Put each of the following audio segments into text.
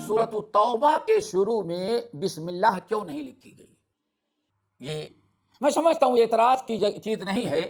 سورۃ التوبہ کے شروع میں بسم اللہ کیوں نہیں لکھی گئی؟ یہ میں سمجھتا ہوں اعتراض کی چیز نہیں ہے۔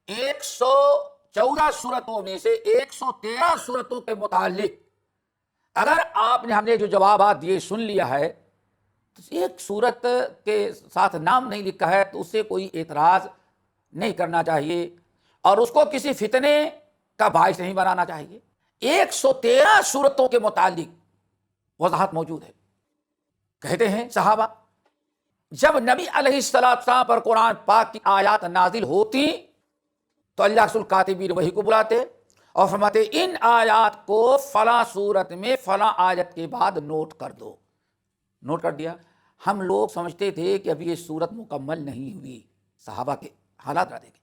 114 سورتوں میں سے 113 سورتوں کے متعلق اگر آپ نے ہم نے جو جوابات دیے سن لیا ہے تو ایک سورت کے ساتھ نام نہیں لکھا ہے تو اسے کوئی اعتراض نہیں کرنا چاہیے اور اس کو کسی فتنے کا باعث نہیں بنانا چاہیے۔ 113 سورتوں کے متعلق وضاحت موجود ہے۔ کہتے ہیں صحابہ جب نبی علیہ السلام پر قرآن پاک کی آیات نازل ہوتی تو اللہ رسول کاتبین وحی کو بلاتے اور فرماتے ان آیات کو فلاں صورت میں فلاں آیت کے بعد نوٹ کر دو۔ نوٹ کر دیا۔ ہم لوگ سمجھتے تھے کہ ابھی یہ صورت مکمل نہیں ہوئی۔ صحابہ کے حالات رہتے کہ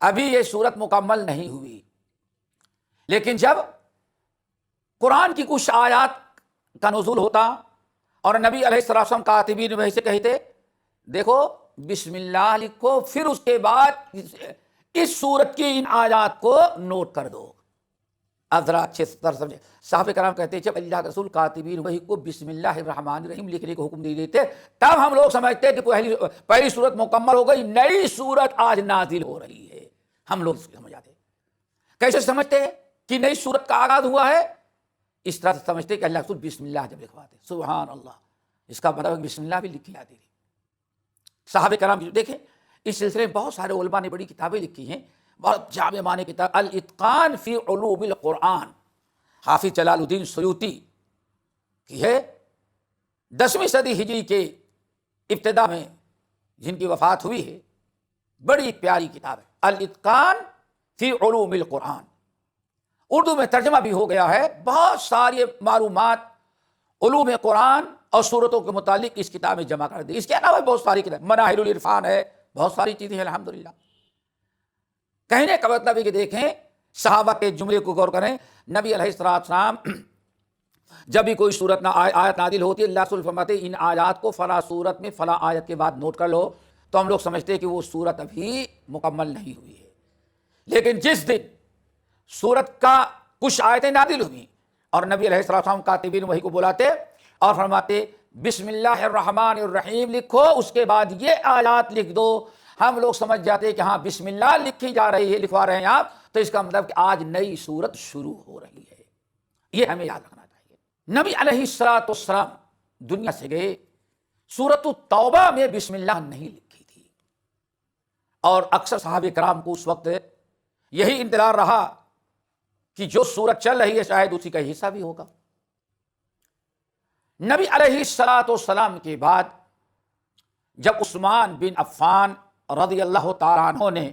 ابھی یہ صورت مکمل نہیں ہوئی، لیکن جب قرآن کی کچھ آیات کا نزول ہوتا اور نبی علیہ السلام کاتبین وحی سے کہتے دیکھو بسم اللہ لکھو، پھر اس کے بعد اس سورت کی ان آیات کو نوٹ کر دو۔ اب ذرا اچھے طرح سمجھے، صحابہ کرام کہتے ہیں جب اللہ کے رسول کاتبین وحی کو بسم اللہ الرحمن الرحیم لکھنے کو حکم دے دیتے تب ہم لوگ سمجھتے کہ پہلی سورت مکمل ہو گئی، نئی سورت آج نازل ہو رہی ہے۔ ہم لوگ سمجھ جاتے کیسے سمجھتے ہیں کہ نئی سورت کا آغاز ہوا ہے؟ اس طرح سے سمجھتے کہ اللہ کے رسول بسم اللہ جب لکھواتے سبحان اللہ، اس کا مطلب بسم اللہ بھی لکھی جاتی تھی۔ صحابہ کرام دیکھیں اس سلسلے میں بہت سارے علماء نے بڑی کتابیں لکھی ہیں، بہت جامع معنی کتاب الاتقان فی علوم القرآن، حافظ جلال الدین سیوطی کی ہے، 10ویں صدی ہجری کے ابتدا میں جن کی وفات ہوئی ہے۔ بڑی پیاری کتاب ہے الاتقان فی علوم القرآن، اردو میں ترجمہ بھی ہو گیا ہے۔ بہت ساری معلومات علوم قرآن اور سورتوں کے متعلق اس کتاب میں جمع کر دی۔ اس کے علاوہ بہت ساری کتاب، مناہل العرفان ہے، بہت ساری چیزیں ہیں الحمدللہ۔ کہنے کا مطلب ہے کہ دیکھیں صحابہ کے جملے کو غور کریں، نبی علیہ السلام جب بھی کوئی صورت آیت نازل ہوتی ہے اللہ رسول فرماتے ان آیات کو فلاں صورت میں فلاں آیت کے بعد نوٹ کر لو، تو ہم لوگ سمجھتے ہیں کہ وہ صورت ابھی مکمل نہیں ہوئی ہے۔ لیکن جس دن صورت کا کچھ آیتیں نازل ہوئی اور نبی علیہ السلام کاتبین وحی کو بلاتے اور فرماتے بسم اللہ الرحمن الرحیم لکھو، اس کے بعد یہ آیات لکھ دو، ہم لوگ سمجھ جاتے ہیں کہ ہاں بسم اللہ لکھی جا رہی ہے، لکھوا رہے ہیں آپ، تو اس کا مطلب کہ آج نئی صورت شروع ہو رہی ہے۔ یہ ہمیں یاد رکھنا چاہیے۔ نبی علیہ السلام دنیا سے گئے، سورۃ التوبہ میں بسم اللہ نہیں لکھی تھی، اور اکثر صحابہ کرام کو اس وقت یہی انتظار رہا کہ جو سورت چل رہی ہے شاید اسی کا حصہ بھی ہوگا۔ نبی علیہ السلام کے بعد جب عثمان بن عفان رضی اللہ تعالیٰ عنہ نے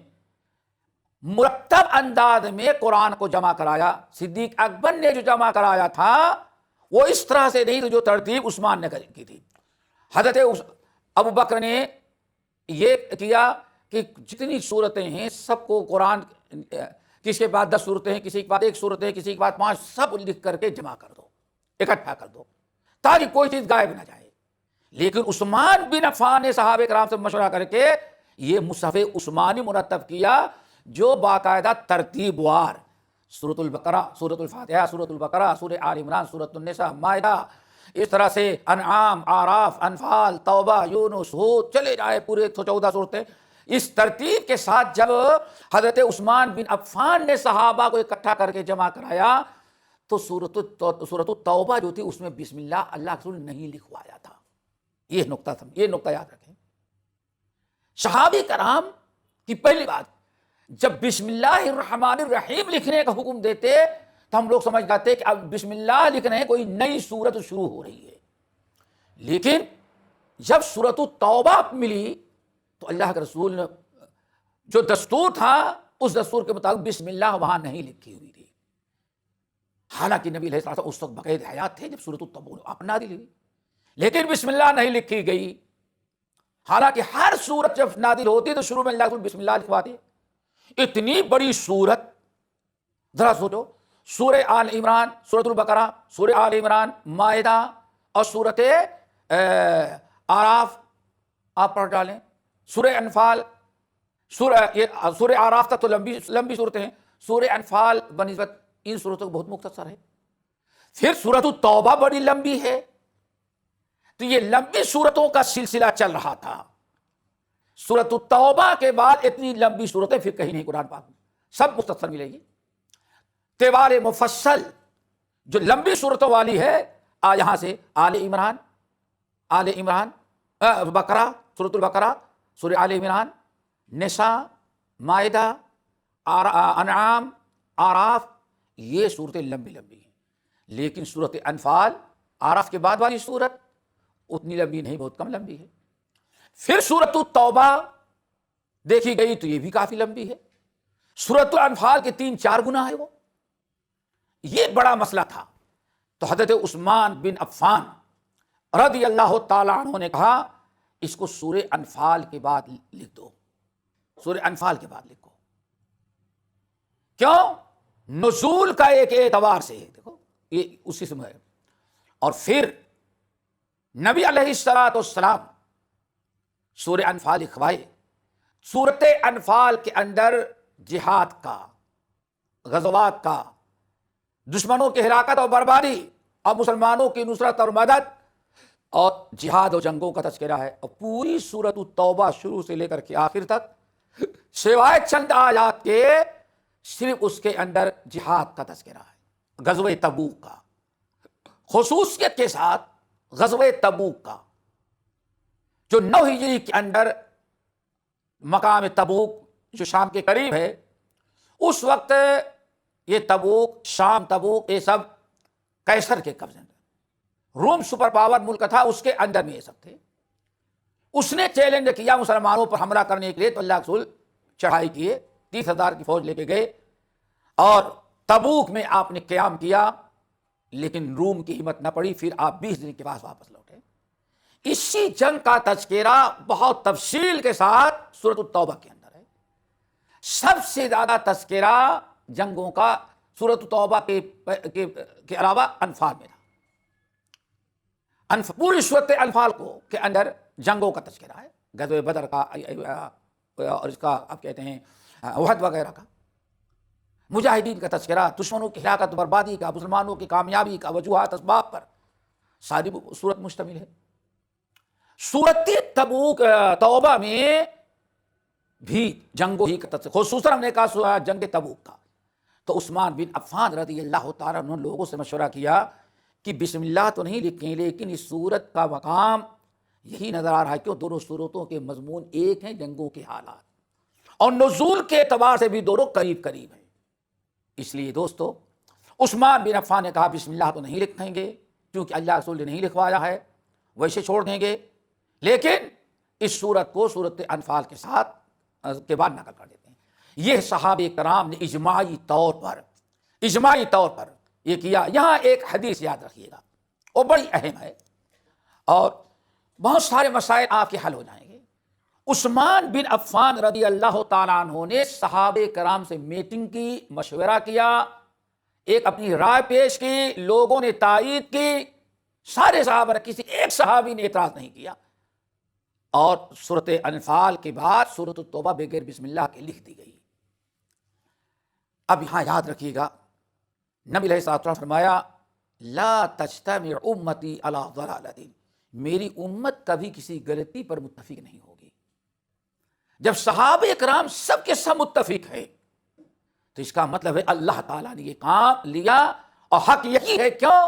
مرتب انداز میں قرآن کو جمع کرایا، صدیق اکبر نے جو جمع کرایا تھا وہ اس طرح سے نہیں جو ترتیب عثمان نے کی تھی۔ حضرت ابو بکر نے یہ کیا کہ جتنی صورتیں ہیں سب کو قرآن، کسی کے بعد 10 صورتیں ہیں، کسی کے بعد 1 صورت ہے، کسی کے بعد 5، سب لکھ کر کے جمع کر دو، اکٹھا کر دو تاکہ کوئی چیز غائب نہ جائے۔ لیکن عثمان بن عفان نے صحابہ کرام سے مشورہ کر کے یہ مصحف عثمانی مرتب کیا جو باقاعدہ ترتیب وار سورۃ البقرہ، سورۃ الفاتحہ، سورۃ البقرہ، سورۃ آل عمران، سورۃ النساء، مائدہ، اس طرح سے انعام، اعراف، انفال، توبہ، یونس، ہود، چلے جائے پورے 14 صورتیں۔ اس ترتیب کے ساتھ جب حضرت عثمان بن عفان نے صحابہ کو اکٹھا کر کے جمع کرایا تو سورۃ التوبہ جو تھی اس میں بسم اللہ اللہ رسول نہیں لکھوایا تھا۔ یہ نقطہ یاد رکھیں۔ صحابہ کرام کی پہلی بات جب بسم اللہ الرحمن الرحیم لکھنے کا حکم دیتے تو ہم لوگ سمجھ جاتے کہ اب بسم اللہ لکھ رہے ہیں، کوئی نئی سورت شروع ہو رہی ہے۔ لیکن جب سورۃ التوبہ ملی تو اللہ کے رسول نے جو دستور تھا اس دستور کے مطابق بسم اللہ وہاں نہیں لکھی ہوئی تھی۔ حالانکہ نبی علیہ السلام اس وقت بقید حیات تھے جب سورۃ التوبہ آپ نازل ہوئی، لیکن بسم اللہ نہیں لکھی گئی۔ حالانکہ ہر سورت جب نازل ہوتی تو شروع میں اللہ بسم اللہ لکھواتے۔ اتنی بڑی سورت، ذرا سوچو، سورہ آل عمران، سورۃ البقرہ، سورہ آل عمران، مائدہ اور سورۃ اعراف آپ پڑھ ڈالیں، سورہ انفال، سورہ اعراف تک تو لمبی صورتیں ہیں، سورہ انفال بنسبت ان صورتوں کو بہت مختصر ہے۔ پھر سورۃ التوبہ بڑی لمبی ہے، تو یہ لمبی سورتوں کا سلسلہ چل رہا تھا. سورۃ التوبہ کے بعد اتنی لمبی سورتیں پھر کہیں نہیں قرآن پاک میں، سب مختصر ملے گی. تیوار مفصل جو لمبی صورتوں والی ہے، یہاں سے آل عمران، بقرہ، سورۃ البقرہ، سورہ آل عمران، نساء، مائدہ، انعام، آراف، یہ صورتیں لمبی لمبی ہیں. لیکن سورۃ انفال، آراف کے بعد والی صورت اتنی لمبی نہیں، بہت کم لمبی ہے. پھر سورۃ التوبہ دیکھی گئی تو یہ بھی کافی لمبی ہے. سورۃ الانفال کے 3-4 گنا ہے وہ. یہ بڑا مسئلہ تھا. تو حضرت عثمان بن عفان رضی اللہ تعالیٰ عنہ نے کہا اس کو سورہ انفال کے بعد لکھ دو، سورہ انفال کے بعد لکھو. کیوں؟ نزول کا ایک اعتبار سے دیکھو یہ اسی سے ہے. اور پھر نبی علیہ الصلوۃ والسلام سورہ انفال لکھوائے. سورۃ انفال کے اندر جہاد کا، غزوات کا، دشمنوں کی ہلاکت اور بربادی اور مسلمانوں کی نصرت اور مدد اور جہاد اور جنگوں کا تذکرہ ہے. اور پوری سورۃ التوبہ شروع سے لے کر کے آخر تک سوائے چند آیات کے صرف اس کے اندر جہاد کا تذکرہ ہے، غزوہ تبوک کا، خصوصیت کے ساتھ غزوہ تبوک کا جو 9 ہجری کے اندر مقام تبوک جو شام کے قریب ہے. اس وقت یہ تبوک، شام، تبوک، یہ سب قیصر کے قبضے میں، روم سپر پاور ملک تھا، اس کے اندر میں یہ سب تھے. اس نے چیلنج کیا مسلمانوں پر حملہ کرنے کے لیے، تو اللہ کے رسول چڑھائی کیے، 30,000 کی فوج لے کے گئے اور تبوک میں آپ نے قیام کیا. لیکن روم کی ہمت نہ پڑی، پھر آپ 20 دن کے بعد واپس لوٹے. اسی جنگ کا تذکرہ بہت تفصیل کے ساتھ سورۃ التوبہ کے اندر ہے. سب سے زیادہ تذکرہ جنگوں کا سورۃ التوبہ کے علاوہ انفال میں تھا. پوری سورۃ انفال کے اندر جنگوں کا تذکرہ ہے، غزوہ بدر کا اور اس کا آپ کہتے ہیں احد وغیرہ کا، مجاہدین کا تذکرہ، دشمنوں کی ہلاکت بربادی کا، مسلمانوں کی کامیابی کا، وجوہات اسباب پر ساری سورت مشتمل ہے. سورۃ توبہ میں بھی جنگوں ہی کا تذکرہ، خصوصاً ہم نے کہا جنگ تبوک کا. تو عثمان بن عفان رضی اللہ تعالیٰ عنہ لوگوں سے مشورہ کیا کہ بسم اللہ تو نہیں لکھیں، لیکن اس سورت کا مقام یہی نظر آ رہا ہے کہ دونوں سورتوں کے مضمون ایک ہیں، جنگوں کے حالات، اور نزول کے اعتبار سے بھی دونوں قریب قریب ہیں. اس لیے دوستو عثمان بن عفان نے کہا بسم اللہ تو نہیں لکھیں گے کیونکہ اللہ رسول نے نہیں لکھوایا ہے، ویسے چھوڑ دیں گے، لیکن اس سورت کو سورت انفال کے ساتھ کے بعد نقل کر دیتے ہیں. یہ صحابہ کرام نے اجماعی طور پر یہ کیا. یہاں ایک حدیث یاد رکھیے گا، وہ بڑی اہم ہے اور بہت سارے مسائل آپ کے حل ہو جائیں گے. عثمان بن عفان رضی اللہ تعالیٰ عنہ نے صحابہ کرام سے میٹنگ کی، مشورہ کیا، ایک اپنی رائے پیش کی، لوگوں نے تائید کی، سارے صحابہ، کسی ایک صحابی نے اعتراض نہیں کیا. اور سورۃ انفال کے بعد سورۃ التوبہ بغیر بسم اللہ کے لکھ دی گئی. اب یہاں یاد رکھیے گا نبی علیہ الصلوۃ والسلام فرمایا لا تجتمع امتی علی ضلالۃ، میری امت کبھی کسی غلطی پر متفق نہیں ہوگی. جب صحابہ کرام سب کے سب متفق ہیں تو اس کا مطلب ہے اللہ تعالیٰ نے یہ کام لیا اور حق یہی ہے. کیوں؟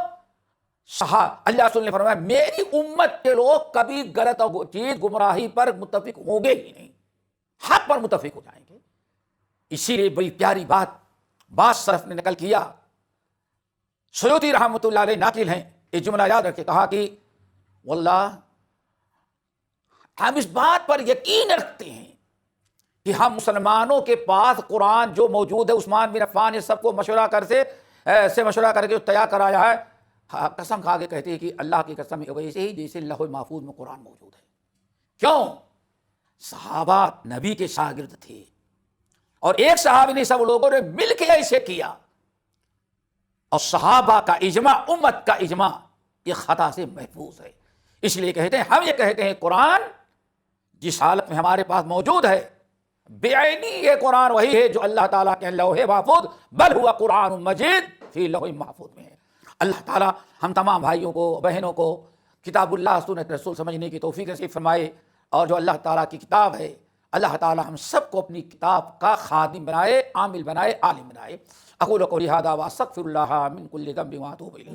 اللہ رسول نے فرمایا میری امت کے لوگ کبھی غلط اور چیز گمراہی پر متفق ہوں گے ہی نہیں، حق پر متفق ہو جائیں گے. اسی لیے بڑی پیاری بات بعض سلف نے نقل کیا، سیوطی رحمۃ اللہ علیہ ناقل ہیں، یہ جملہ یاد رکھے، کہا کہ واللہ ہم اس بات پر یقین رکھتے ہیں کہ ہم مسلمانوں کے پاس قرآن جو موجود ہے، عثمان بن عفان نے سب کو مشورہ کر کے تیار کرایا ہے، قسم کھا کے کہتے ہیں کہ اللہ کی قسم ویسے ہی جیسے لوح محفوظ میں قرآن موجود ہے. کیوں؟ صحابہ نبی کے شاگرد تھے اور ایک صحابی نے، سب لوگوں نے مل کے ایسے کیا، اور صحابہ کا اجماع، امت کا اجماع یہ خطا سے محفوظ ہے. اس لیے کہتے ہیں، ہم یہ کہتے ہیں قرآن جس حالت میں ہمارے پاس موجود ہے بے عینی یہ قرآن وہی ہے جو اللہ تعالیٰ کے لوح محفوظ، بل ہوا قرآن مجید فی لوح محفوظ میں ہے. اللہ تعالی ہم تمام بھائیوں کو بہنوں کو کتاب اللہ سنت رسول سمجھنے کی توفیق نصیب فرمائے، اور جو اللہ تعالیٰ کی کتاب ہے اللہ تعالیٰ ہم سب کو اپنی کتاب کا خادم بنائے، عامل بنائے، عالم بنائے۔ اقول قولی ھذا واستغفر اللہ من کل ذنب واتوب الیہ۔